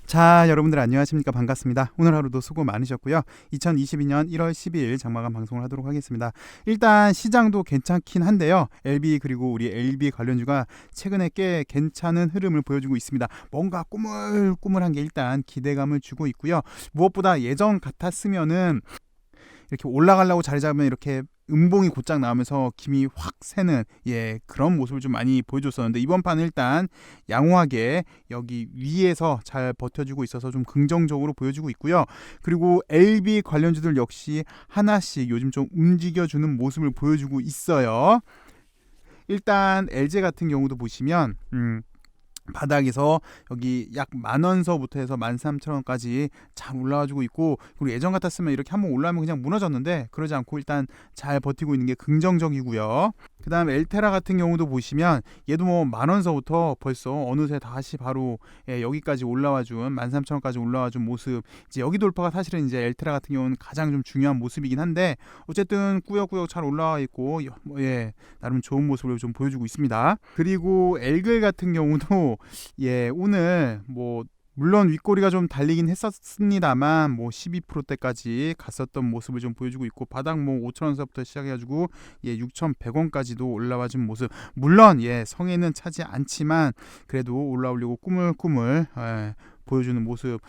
자, 여러분들 안녕하십니까? 반갑습니다. 오늘 하루도 수고 많으셨고요. 2022년 1월 12일 장마감 방송을 하도록 하겠습니다. 일단 시장도 괜찮긴 한데요. LB 그리고 우리 LB 관련주가 최근에 꽤 괜찮은 흐름을 보여주고 있습니다. 뭔가 꾸물꾸물한 게 일단 기대감을 주고 있고요. 무엇보다 예전 같았으면은 이렇게 올라가려고 자리 잡으면 이렇게 음봉이 곧장 나오면서 김이 확 새는 그런 모습을 좀 많이 보여줬었는데, 이번 판은 일단 양호하게 여기 위에서 잘 버텨주고 있어서 좀 긍정적으로 보여주고 있고요. 그리고 LB 관련주들 역시 하나씩 요즘 좀 움직여주는 모습을 보여주고 있어요. 일단 LG 같은 경우도 보시면 바닥에서 여기 약 10,000원서부터 해서 13,000원까지 잘 올라와주고 있고, 그리고 예전 같았으면 이렇게 한번 올라오면 그냥 무너졌는데 그러지 않고 일단 잘 버티고 있는 게 긍정적이고요. 그 다음 엘테라 같은 경우도 보시면 얘도 뭐 10,000원서부터 벌써 어느새 다시 바로 여기까지 올라와준 13,000원까지 올라와준 모습, 이제 여기 돌파가 사실은 이제 엘테라 같은 경우는 가장 좀 중요한 모습이긴 한데, 어쨌든 꾸역꾸역 잘 올라와 있고 나름 좋은 모습을 좀 보여주고 있습니다. 그리고 엘글 같은 경우도 오늘 뭐 물론 윗꼬리가 좀 달리긴 했었습니다만 뭐 12%대까지 갔었던 모습을 좀 보여주고 있고, 바닥 뭐 5,000원서부터 시작해가지고 6,100원까지도 올라와준 모습, 물론 성에는 차지 않지만 그래도 올라오려고 꾸물꾸물 보여주는 모습.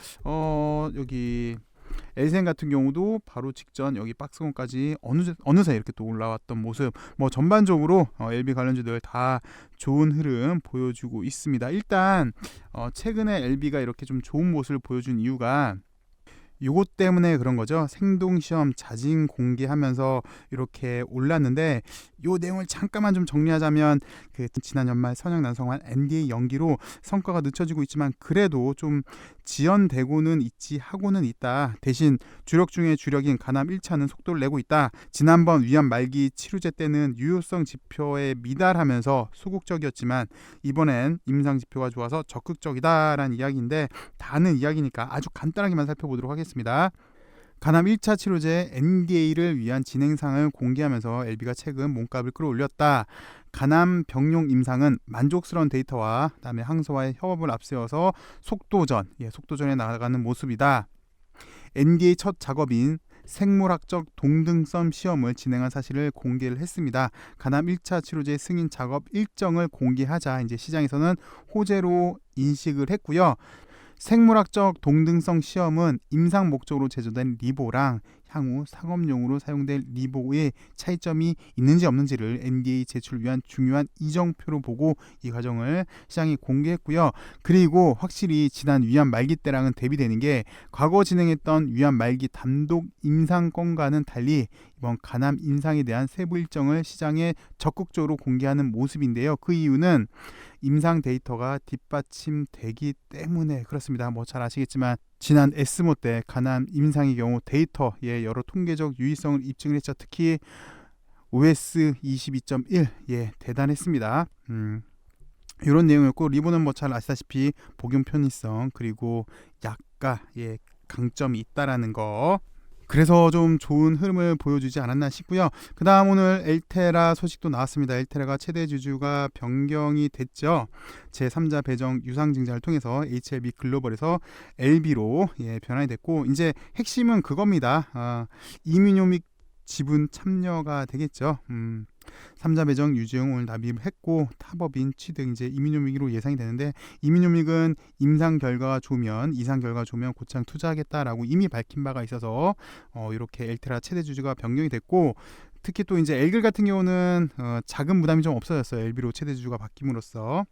여기 엘센 같은 경우도 바로 직전 여기 박스권까지 어느새 이렇게 또 올라왔던 모습, 뭐 전반적으로 LB 관련주들 다 좋은 흐름 보여주고 있습니다. 일단 최근에 LB가 이렇게 좀 좋은 모습을 보여준 이유가 요것 때문에 그런 거죠. 생동시험 자진 공개하면서 이렇게 올랐는데, 요 내용을 잠깐만 좀 정리하자면, 그 지난 연말 선양 난성환 NDA 연기로 성과가 늦춰지고 있지만 그래도 좀 지연되고는 있지 하고는 있다. 대신 주력 중에 주력인 가남 1차는 속도를 내고 있다. 지난번 위암 말기 치료제 때는 유효성 지표에 미달하면서 소극적이었지만 이번엔 임상 지표가 좋아서 적극적이다라는 이야기인데, 다는 이야기니까 아주 간단하게만 살펴보도록 하겠습니다. 가남 1차 치료제 NDA를 위한 진행상을 공개하면서 LB가 최근 몸값을 끌어올렸다. 가남 병용 임상은 만족스러운 데이터와 그다음에 항소와의 협업을 앞세워서 속도전에 나아가는 모습이다. NDA 첫 작업인 생물학적 동등성 시험을 진행한 사실을 공개를 했습니다. 가남 1차 치료제 승인 작업 일정을 공개하자 이제 시장에서는 호재로 인식을 했고요. 생물학적 동등성 시험은 임상 목적으로 제조된 리보랑 향후 상업용으로 사용될 리보의 차이점이 있는지 없는지를 NDA 제출을 위한 중요한 이정표로 보고 이 과정을 시장에 공개했고요. 그리고 확실히 지난 위암 말기 때랑은 대비되는 게, 과거 진행했던 위암 말기 단독 임상권과는 달리 이번 가남 임상에 대한 세부 일정을 시장에 적극적으로 공개하는 모습인데요. 그 이유는 임상 데이터가 뒷받침되기 때문에 그렇습니다. 뭐 잘 아시겠지만 지난 에스모 때 가남 임상의 경우 데이터의 여러 통계적 유의성을 입증을 했죠. 특히 OS 22.1 대단했습니다. 이런 내용이었고, 리보는 뭐 잘 아시다시피 복용 편의성 그리고 약가 강점이 있다라는 거, 그래서 좀 좋은 흐름을 보여주지 않았나 싶고요. 그 다음 오늘 엘테라 소식도 나왔습니다. 엘테라가 최대 주주가 변경이 됐죠. 제3자 배정 유상증자를 통해서 HLB 글로벌에서 LB로 변환이 됐고, 이제 핵심은 그겁니다. 이뮤노믹 지분 참여가 되겠죠. 3자 배정 유지용 오늘 납입을 했고, 타법인 취득 이제 이뮤노믹으로 예상이 되는데, 이뮤노믹은 임상 결과가 좋으면 곧장 투자하겠다라고 이미 밝힌 바가 있어서 이렇게 엘테라 최대 주주가 변경이 됐고, 특히 또 이제 엘글 같은 경우는 자금 부담이 좀 없어졌어요. LB로 최대 주주가 바뀜으로써.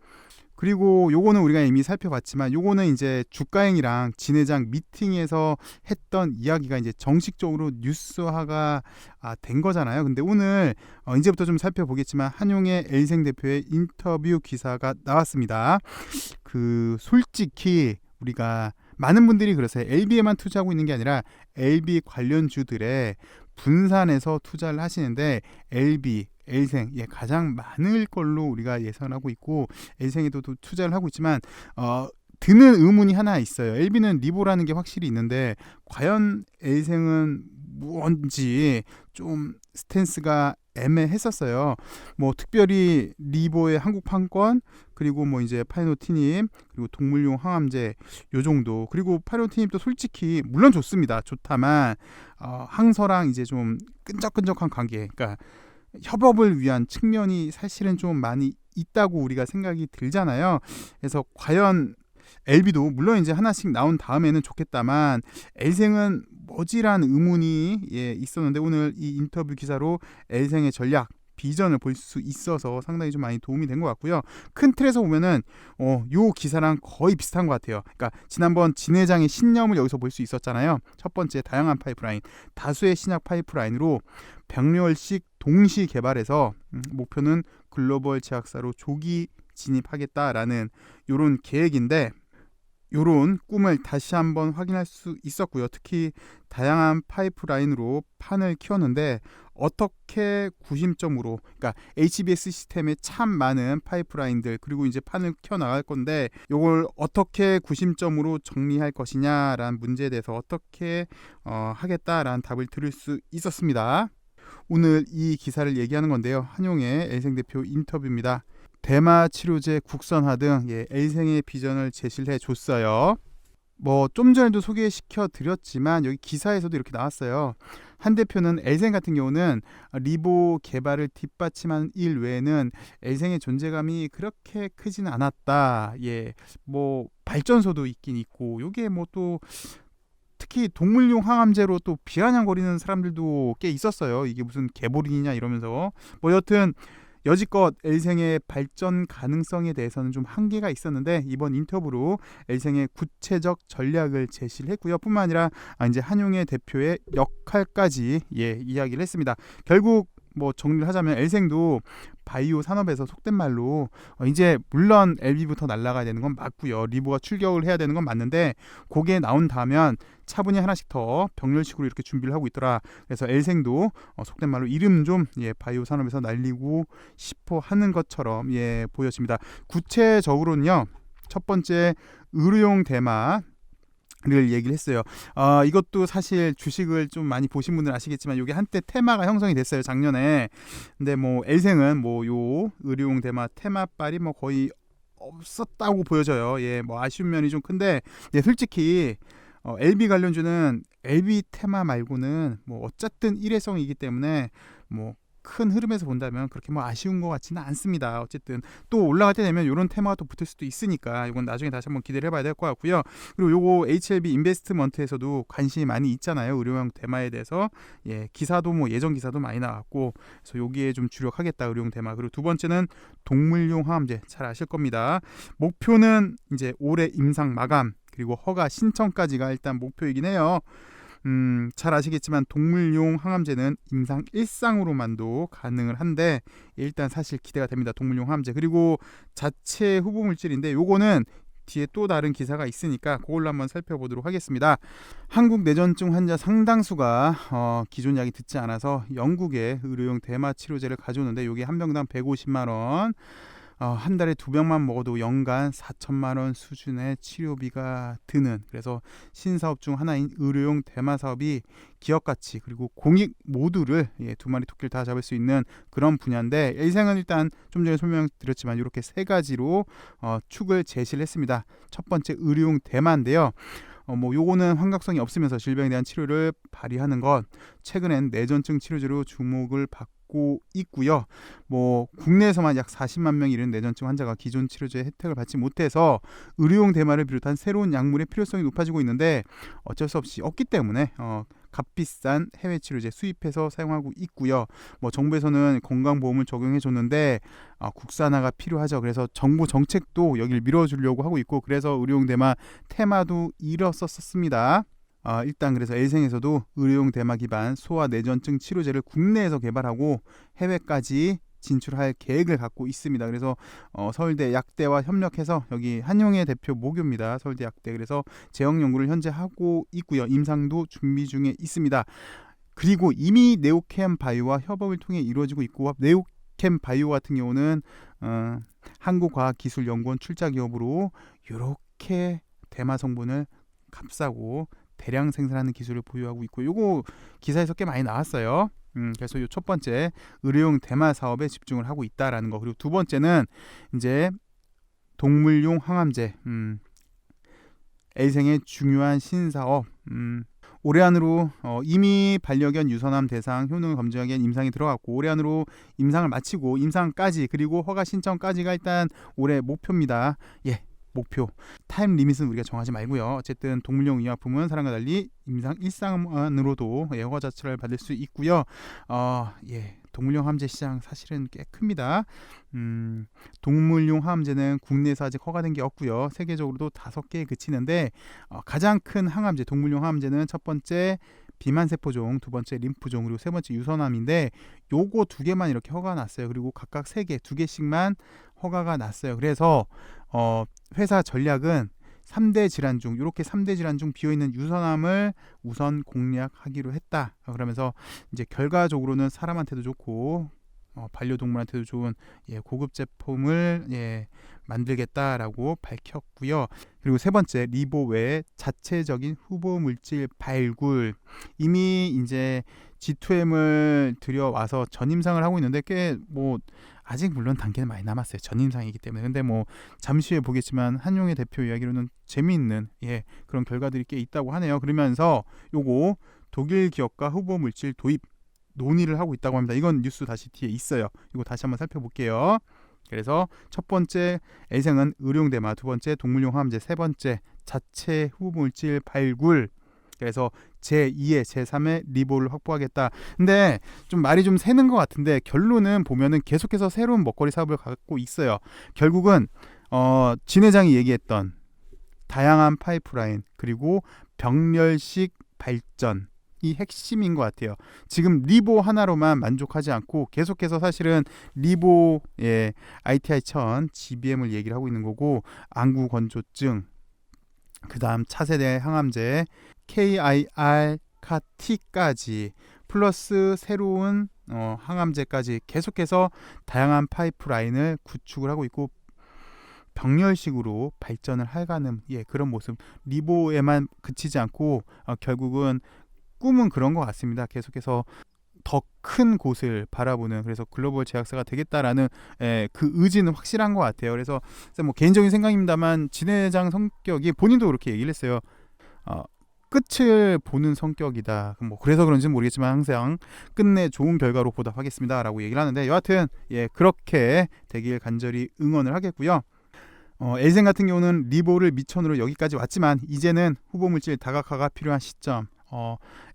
그리고 요거는 우리가 이미 살펴봤지만, 요거는 이제 주가행이랑 진회장 미팅에서 했던 이야기가 이제 정식적으로 뉴스화가 된 거잖아요. 근데 오늘 이제부터 좀 살펴보겠지만, 한용의 엘생 대표의 인터뷰 기사가 나왔습니다. 솔직히 우리가 많은 분들이 그러세요. LB에만 투자하고 있는 게 아니라 LB 관련주들의 분산해서 투자를 하시는데, LB, 엘생 가장 많을 걸로 우리가 예상하고 있고, 엘생에도 투자를 하고 있지만 드는 의문이 하나 있어요. LB는 리보라는 게 확실히 있는데 과연 엘생은 뭔지 좀 스탠스가 애매했었어요. 뭐 특별히 리보의 한국 판권, 그리고 뭐 이제 파이노티닙, 그리고 동물용 항암제 요 정도. 그리고 파이노티닙도 솔직히 물론 좋습니다. 좋다만 항서랑 이제 좀 끈적끈적한 관계, 그러니까 협업을 위한 측면이 사실은 좀 많이 있다고 우리가 생각이 들잖아요. 그래서 과연 LB도 물론 이제 하나씩 나온 다음에는 좋겠다만 엘생은 뭐지란 의문이 있었는데, 오늘 이 인터뷰 기사로 엘생의 전략 비전을 볼 수 있어서 상당히 좀 많이 도움이 된 것 같고요. 큰 틀에서 보면은 요 기사랑 거의 비슷한 것 같아요. 그러니까 지난번 진 회장의 신념을 여기서 볼 수 있었잖아요. 첫 번째, 다양한 파이프라인, 다수의 신약 파이프라인으로 병렬식 동시 개발해서 목표는 글로벌 제약사로 조기 진입하겠다라는 요런 계획인데, 요런 꿈을 다시 한번 확인할 수 있었고요. 특히 다양한 파이프라인으로 판을 키웠는데 어떻게 구심점으로, 그러니까 HBS 시스템에 참 많은 파이프라인들 그리고 이제 판을 키워 나갈 건데, 요걸 어떻게 구심점으로 정리할 것이냐라는 문제에 대해서 어떻게 하겠다라는 답을 들을 수 있었습니다. 오늘 이 기사를 얘기하는 건데요. 한용의 엘생 대표 인터뷰입니다. 대마 치료제 국산화 등 엘생의 비전을 제시를 해줬어요. 뭐 좀 전에도 소개시켜 드렸지만 여기 기사에서도 이렇게 나왔어요. 한 대표는 엘생 같은 경우는 리보 개발을 뒷받침하는 일 외에는 엘생의 존재감이 그렇게 크지는 않았다. 뭐 발전소도 있긴 있고, 요게 뭐 또 특히 동물용 항암제로 또 비아냥거리는 사람들도 꽤 있었어요. 이게 무슨 개보린이냐 이러면서. 뭐 여튼 여지껏 엘생의 발전 가능성에 대해서는 좀 한계가 있었는데, 이번 인터뷰로 엘생의 구체적 전략을 제시를 했고요. 뿐만 아니라 이제 한용의 대표의 역할까지 이야기를 했습니다. 결국 뭐 정리를 하자면 엘생도 바이오 산업에서 속된 말로 이제 물론 LB부터 날아가야 되는 건 맞고요. 리보가 출격을 해야 되는 건 맞는데, 그게 나온다면 차분히 하나씩 더 병렬식으로 이렇게 준비를 하고 있더라. 그래서 엘생도 속된 말로 이름 좀 바이오 산업에서 날리고 싶어 하는 것처럼 보여집니다. 구체적으로는요, 첫 번째 의료용 대마 를 얘기를 했어요. 이것도 사실 주식을 좀 많이 보신 분들은 아시겠지만 이게 한때 테마가 형성이 됐어요, 작년에. 근데 뭐 엘생은 뭐 요 의료용 대마 테마빨이 뭐 거의 없었다고 보여져요. 뭐 아쉬운 면이 좀 큰데, 솔직히 LB 관련주는 LB 테마 말고는 뭐 어쨌든 일회성이기 때문에 뭐 큰 흐름에서 본다면 그렇게 뭐 아쉬운 것 같지는 않습니다. 어쨌든 또 올라갈 때 되면 이런 테마가 또 붙을 수도 있으니까 이건 나중에 다시 한번 기대를 해봐야 될 것 같고요. 그리고 요거 HLB 인베스트먼트에서도 관심이 많이 있잖아요, 의료용 대마에 대해서. 기사도 뭐 예전 기사도 많이 나왔고, 그래서 여기에 좀 주력하겠다, 의료용 대마. 그리고 두 번째는 동물용 항암제, 잘 아실 겁니다. 목표는 이제 올해 임상 마감 그리고 허가 신청까지가 일단 목표이긴 해요. 잘 아시겠지만 동물용 항암제는 임상 1상으로만도 가능을 한데 일단 사실 기대가 됩니다, 동물용 항암제. 그리고 자체 후보 물질인데 요거는 뒤에 또 다른 기사가 있으니까 그걸로 한번 살펴보도록 하겠습니다. 한국 뇌전증 환자 상당수가 기존 약이 듣지 않아서 영국의 의료용 대마 치료제를 가져오는데, 요게 한 병당 150만 원, 한 달에 2병만 먹어도 연간 4천만 원 수준의 치료비가 드는, 그래서 신사업 중 하나인 의료용 대마 사업이 기업가치 그리고 공익 모두를 두 마리 토끼를 다 잡을 수 있는 그런 분야인데, 엘생은 일단 좀 전에 설명드렸지만 이렇게 세 가지로 축을 제시를 했습니다. 첫 번째 의료용 대마인데요. 뭐 요거는 환각성이 없으면서 질병에 대한 치료를 발휘하는 것, 최근엔 뇌전증 치료제로 주목을 받고 있고요. 뭐 국내에서만 약 40만 명이 이르는 뇌전증 환자가 기존 치료제 혜택을 받지 못해서 의료용 대마를 비롯한 새로운 약물의 필요성이 높아지고 있는데 어쩔 수 없이 없기 때문에 값비싼 해외 치료제 수입해서 사용하고 있고요. 뭐 정부에서는 건강보험을 적용해 줬는데 국산화가 필요하죠. 그래서 정부 정책도 여기를 밀어주려고 하고 있고, 그래서 의료용 대마 테마도 일었었습니다. 일단 그래서 엘생에서도 의료용 대마 기반 소아 뇌전증 치료제를 국내에서 개발하고 해외까지 진출할 계획을 갖고 있습니다. 그래서 서울대 약대와 협력해서, 여기 한용의 대표 모교입니다, 서울대 약대. 그래서 제형 연구를 현재 하고 있고요. 임상도 준비 중에 있습니다. 그리고 이미 네오캠 바이오와 협업을 통해 이루어지고 있고, 네오캠 바이오 같은 경우는 한국과학기술연구원 출자 기업으로 이렇게 대마 성분을 값싸고 대량 생산하는 기술을 보유하고 있고, 요거 기사에서 꽤 많이 나왔어요. 그래서 요 첫 번째 의료용 대마 사업에 집중을 하고 있다라는 거. 그리고 두 번째는 이제 동물용 항암제, L생의 중요한 신사업. 올해 안으로 이미 반려견 유선암 대상 효능을 검증하기 위한 임상이 들어갔고, 올해 안으로 임상을 마치고 임상까지 그리고 허가 신청까지가 일단 올해 목표입니다. 예, 목표. 타임 리밋은 우리가 정하지 말고요. 어쨌든 동물용 의약품은 사람과 달리 임상 일상으로도 허가 자체를 받을 수 있고요. 예, 동물용 항암제 시장 사실은 꽤 큽니다. 동물용 항암제는 국내에서 아직 허가된 게 없고요. 세계적으로도 5개에 그치는데, 가장 큰 항암제, 동물용 항암제는 첫 번째 비만세포종, 두 번째 림프종, 그리고 세 번째 유선암인데, 요거 2개만 이렇게 허가가 났어요. 그리고 각각 3개, 2개씩만 허가가 났어요. 그래서 회사 전략은 3대 질환 중, 이렇게 3대 질환 중 비어있는 유선암을 우선 공략하기로 했다. 그러면서 이제 결과적으로는 사람한테도 좋고 반려동물한테도 좋은 고급 제품을 만들겠다라고 밝혔고요. 그리고 세 번째, 리보 외에 자체적인 후보 물질 발굴. 이미 이제 G2M을 들여와서 전임상을 하고 있는데, 꽤 아직 물론 단계는 많이 남았어요. 전임상이기 때문에. 근데 잠시 후에 보겠지만 한용의 대표 이야기로는 재미있는 그런 결과들이 꽤 있다고 하네요. 그러면서 요거 독일 기업과 후보 물질 도입 논의를 하고 있다고 합니다. 이건 뉴스 다시 뒤에 있어요. 이거 다시 한번 살펴볼게요. 그래서 첫 번째 L생은 의료용 대마, 두 번째 동물용 항암제, 세 번째 자체 후보 물질 발굴. 그래서 제2의 제3의 리보를 확보하겠다. 근데 좀 말이 좀 새는 것 같은데, 결론은 보면은 계속해서 새로운 먹거리 사업을 갖고 있어요. 결국은 진 회장이 얘기했던 다양한 파이프라인 그리고 병렬식 발전, 이 핵심인 것 같아요. 지금 리보 하나로만 만족하지 않고 계속해서 사실은 리보, ITI-1000, GBM을 얘기를 하고 있는 거고, 안구 건조증, 그 다음 차세대 항암제 KIR 카티까지 플러스 새로운 항암제까지 계속해서 다양한 파이프라인을 구축을 하고 있고, 병렬식으로 발전을 해가는 그런 모습. 리보에만 그치지 않고 결국은 꿈은 그런 것 같습니다. 계속해서 더 큰 곳을 바라보는, 그래서 글로벌 제약사가 되겠다라는 그 의지는 확실한 것 같아요. 그래서 개인적인 생각입니다만, 진 회장 성격이 본인도 그렇게 얘기를 했어요. 끝을 보는 성격이다. 그래서 그런지는 모르겠지만 항상 끝내 좋은 결과로 보답하겠습니다 라고 얘기를 하는데, 여하튼 그렇게 되길 간절히 응원을 하겠고요. L생 같은 경우는 리보를 미천으로 여기까지 왔지만, 이제는 후보물질 다각화가 필요한 시점.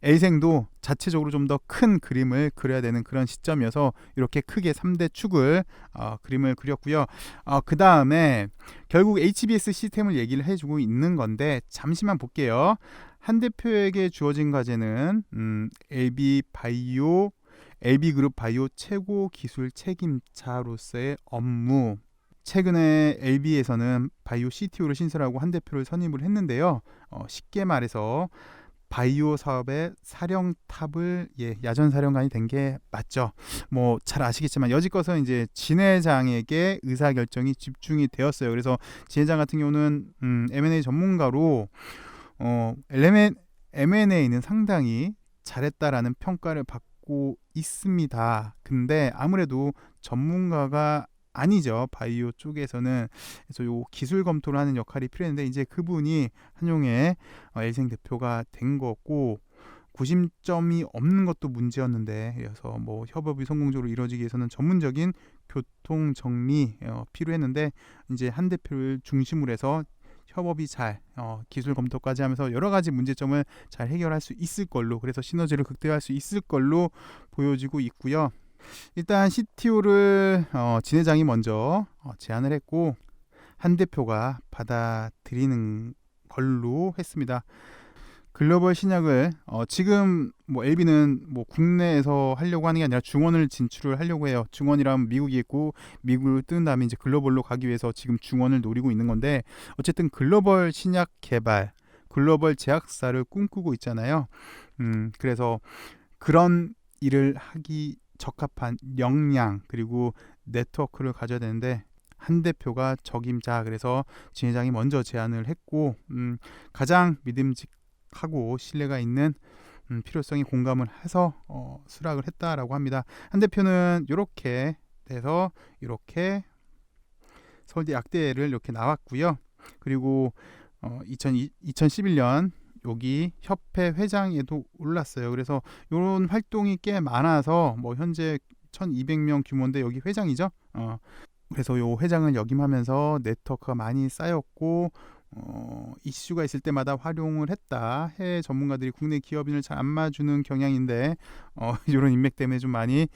L생도 자체적으로 좀 더 큰 그림을 그려야 되는 그런 시점이어서 이렇게 크게 3대 축을 그림을 그렸고요. 그 다음에 결국 HBS 시스템을 얘기를 해주고 있는 건데, 잠시만 볼게요. 한 대표에게 주어진 과제는 LB그룹 바이오 최고 기술 책임자로서의 업무. 최근에 LB에서는 바이오 CTO를 신설하고 한 대표를 선임을 했는데요. 쉽게 말해서 바이오 사업의 사령탑을 야전 사령관이 된 게 맞죠. 잘 아시겠지만 여지껏은 이제 진 회장에게 의사 결정이 집중이 되었어요. 그래서 진 회장 같은 경우는 M&A 전문가로 M&A는 상당히 잘했다라는 평가를 받고 있습니다. 근데 아무래도 전문가가 아니죠. 바이오 쪽에서는. 그래서 요 기술 검토를 하는 역할이 필요했는데, 이제 그분이 한용의 L생 대표가 된 거고, 구심점이 없는 것도 문제였는데, 그래서 협업이 성공적으로 이루어지기 위해서는 전문적인 교통 정리 필요했는데, 이제 한 대표를 중심으로 해서 협업이 잘 기술 검토까지 하면서 여러 가지 문제점을 잘 해결할 수 있을 걸로, 그래서 시너지를 극대화할 수 있을 걸로 보여지고 있고요. 일단 CTO를 진 회장이 먼저 제안을 했고, 한 대표가 받아들이는 걸로 했습니다. 글로벌 신약을 지금 LB는 국내에서 하려고 하는 게 아니라 중원을 진출을 하려고 해요. 중원이라면 미국이 있고, 미국을 뜬 다음에 이제 글로벌로 가기 위해서 지금 중원을 노리고 있는 건데, 어쨌든 글로벌 신약 개발, 글로벌 제약사를 꿈꾸고 있잖아요. 그래서 그런 일을 하기 적합한 역량 그리고 네트워크를 가져야 되는데, 한 대표가 적임자. 그래서 진 회장이 먼저 제안을 했고, 가장 믿음직한 하고 신뢰가 있는 필요성에 공감을 해서 수락을 했다라고 합니다. 한 대표는 이렇게 돼서 이렇게 서울대 약대를 이렇게 나왔고요. 그리고 2011년 여기 협회 회장에도 올랐어요. 그래서 이런 활동이 꽤 많아서 뭐 현재 1200명 규모인데 여기 회장이죠. 그래서 요 회장을 역임하면서 네트워크가 많이 쌓였고 이슈가 있을 때마다 활용을 했다. 해외 전문가들이 국내 기업인을 잘 안 맞주는 경향인데 이런 인맥 때문에 좀 많이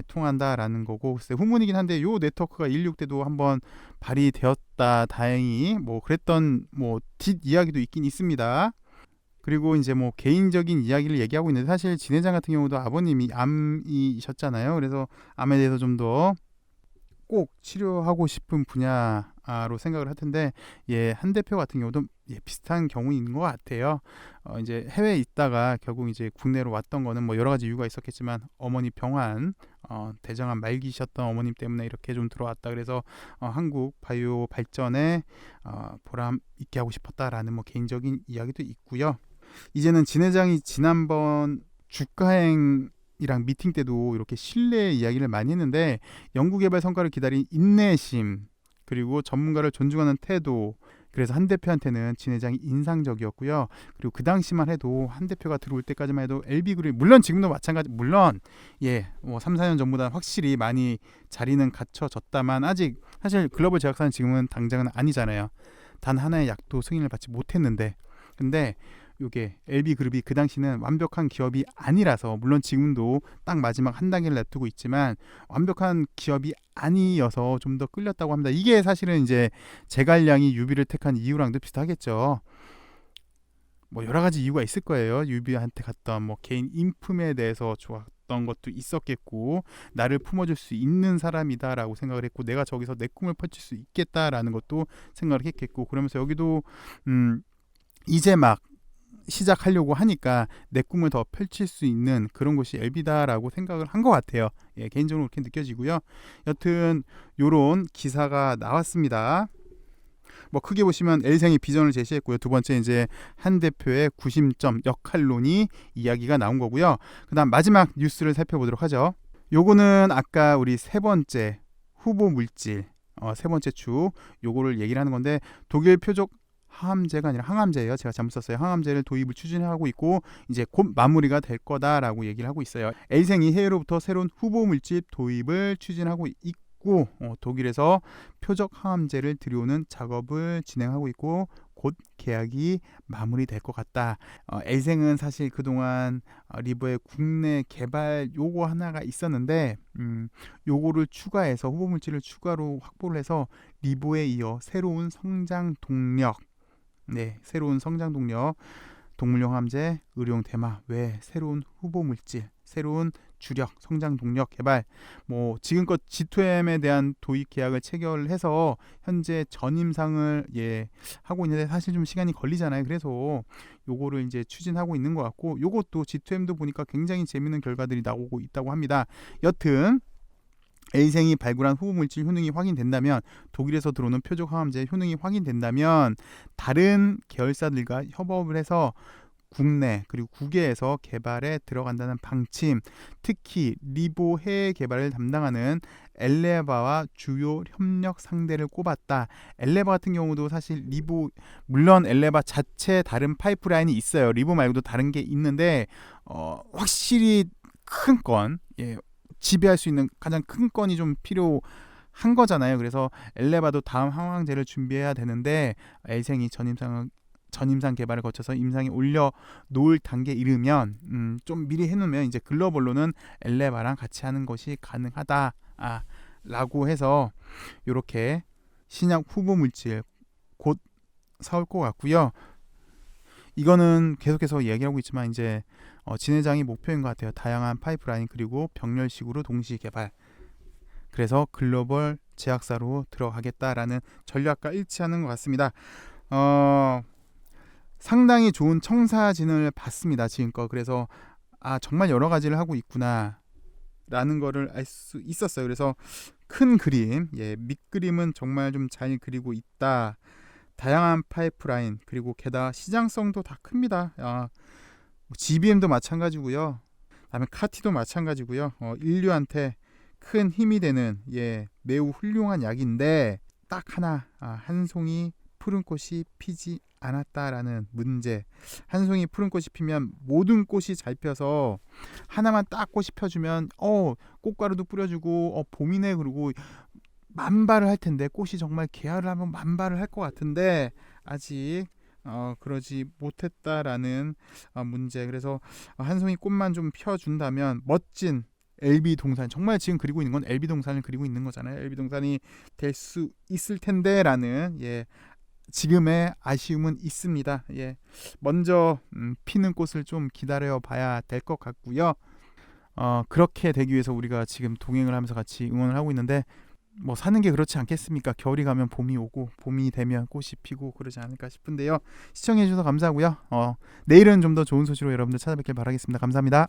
통한다라는 거고, 글쎄 후문이긴 한데 요 네트워크가 16 때도 한번 발휘되었다. 다행히 뭐 그랬던 뭐 뒷 이야기도 있긴 있습니다. 그리고 이제 뭐 개인적인 이야기를 얘기하고 있는데, 사실 진 회장 같은 경우도 아버님이 암이셨잖아요. 그래서 암에 대해서 좀 더 꼭 치료하고 싶은 분야로 생각을 할 텐데, 한 대표 같은 경우도 비슷한 경우인 것 같아요. 이제 해외에 있다가 결국 이제 국내로 왔던 거는 뭐 여러 가지 이유가 있었겠지만 어머니 병환, 대장암 말기셨던 어머님 때문에 이렇게 좀 들어왔다. 그래서 한국 바이오 발전에 보람 있게 하고 싶었다라는 뭐 개인적인 이야기도 있고요. 이제는 진 회장이 지난번 주가행 이랑 미팅 때도 이렇게 신뢰 이야기를 많이 했는데, 연구개발 성과를 기다린 인내심, 그리고 전문가를 존중하는 태도, 그래서 한 대표한테는 진 회장이 인상적이었고요. 그리고 그 당시만 해도 한 대표가 들어올 때까지만 해도 LB그룹이, 물론 지금도 마찬가지, 물론 뭐 3, 4년 전보다 확실히 많이 자리는 갖춰졌다만 아직 사실 글로벌 제약사는 지금은 당장은 아니잖아요. 단 하나의 약도 승인을 받지 못했는데, 근데 요게 LB그룹이 그 당시는 완벽한 기업이 아니라서, 물론 지금도 딱 마지막 한 단계를 냅두고 있지만 완벽한 기업이 아니어서 좀 더 끌렸다고 합니다. 이게 사실은 이제 제갈량이 유비를 택한 이유랑도 비슷하겠죠. 뭐 여러 가지 이유가 있을 거예요. 유비한테 갔던 뭐 개인 인품에 대해서 좋았던 것도 있었겠고, 나를 품어줄 수 있는 사람이다라고 생각을 했고, 내가 저기서 내 꿈을 펼칠 수 있겠다라는 것도 생각을 했겠고, 그러면서 여기도 이제 막 시작하려고 하니까 내 꿈을 더 펼칠 수 있는 그런 곳이 LB다라고 생각을 한 것 같아요. 개인적으로 그렇게 느껴지고요. 여튼 요런 기사가 나왔습니다. 뭐 크게 보시면 L생이 비전을 제시했고요. 두 번째 이제 한 대표의 구심점, 역할론이 이야기가 나온 거고요. 그다음 마지막 뉴스를 살펴보도록 하죠. 요거는 아까 우리 세 번째 후보 물질, 세 번째 축, 요거를 얘기를 하는 건데, 독일 표적 항암제가 아니라 항암제예요. 제가 잘못 썼어요. 항암제를 도입을 추진하고 있고 이제 곧 마무리가 될 거다라고 얘기를 하고 있어요. A생이 해외로부터 새로운 후보 물질 도입을 추진하고 있고, 독일에서 표적 항암제를 들여오는 작업을 진행하고 있고 곧 계약이 마무리될 것 같다. A생은 사실 그동안 리버의 국내 개발 요거 하나가 있었는데, 요거를 추가해서 후보 물질을 추가로 확보를 해서 리보에 이어 새로운 성장 동력, 새로운 성장 동력, 동물용 함제, 의료용 대마 외 새로운 후보 물질, 새로운 주력 성장 동력 개발, 뭐 지금껏 G2M에 대한 도입 계약을 체결해서 현재 전임상을 하고 있는데 사실 좀 시간이 걸리잖아요. 그래서 요거를 이제 추진하고 있는 것 같고, 요것도 G2M도 보니까 굉장히 재밌는 결과들이 나오고 있다고 합니다. 여튼 A생이 발굴한 후보물질 효능이 확인된다면, 독일에서 들어오는 표적 항암제 효능이 확인된다면 다른 계열사들과 협업을 해서 국내 그리고 국외에서 개발에 들어간다는 방침, 특히 리보 해외 개발을 담당하는 엘레바와 주요 협력 상대를 꼽았다. 엘레바 같은 경우도 사실 리보, 물론 엘레바 자체 다른 파이프라인이 있어요. 리보 말고도 다른 게 있는데 확실히 큰 건, 지배할 수 있는 가장 큰 건이 좀 필요한 거잖아요. 그래서 엘레바도 다음 항암제를 준비해야 되는데, L생이 전임상 개발을 거쳐서 임상에 올려 놓을 단계에 이르면 좀 미리 해놓으면 이제 글로벌로는 엘레바랑 같이 하는 것이 가능하다 라고 해서 이렇게 신약 후보 물질 곧 사올 것 같고요. 이거는 계속해서 얘기하고 있지만 이제 진 회장이 목표인 것 같아요. 다양한 파이프라인 그리고 병렬식으로 동시 개발, 그래서 글로벌 제약사로 들어가겠다라는 전략과 일치하는 것 같습니다. 상당히 좋은 청사진을 봤습니다, 지금껏. 그래서 정말 여러 가지를 하고 있구나 라는 거를 알 수 있었어요. 그래서 큰 그림, 밑그림은 정말 좀 잘 그리고 있다. 다양한 파이프라인 그리고 게다가 시장성도 다 큽니다. GBM도 마찬가지고요. 그다음에 카티도 마찬가지고요. 인류한테 큰 힘이 되는 매우 훌륭한 약인데 딱 하나 한 송이 푸른 꽃이 피지 않았다라는 문제. 한 송이 푸른 꽃이 피면 모든 꽃이 잘 펴서 하나만 딱 꽃이 펴주면 꽃가루도 뿌려주고 봄이네 그러고 만발을 할 텐데 꽃이 정말 개화를 하면 만발을 할 것 같은데 아직 그러지 못했다라는 문제. 그래서 한 송이 꽃만 좀 펴준다면 멋진 LB 동산, 정말 지금 그리고 있는 건 LB 동산을 그리고 있는 거잖아요. LB 동산이 될 수 있을 텐데라는 지금의 아쉬움은 있습니다. 먼저 피는 꽃을 좀 기다려 봐야 될 것 같고요. 그렇게 되기 위해서 우리가 지금 동행을 하면서 같이 응원을 하고 있는데 뭐 사는 게 그렇지 않겠습니까? 겨울이 가면 봄이 오고 봄이 되면 꽃이 피고 그러지 않을까 싶은데요. 시청해 주셔서 감사하고요. 내일은 좀 더 좋은 소식으로 여러분들 찾아뵙길 바라겠습니다. 감사합니다.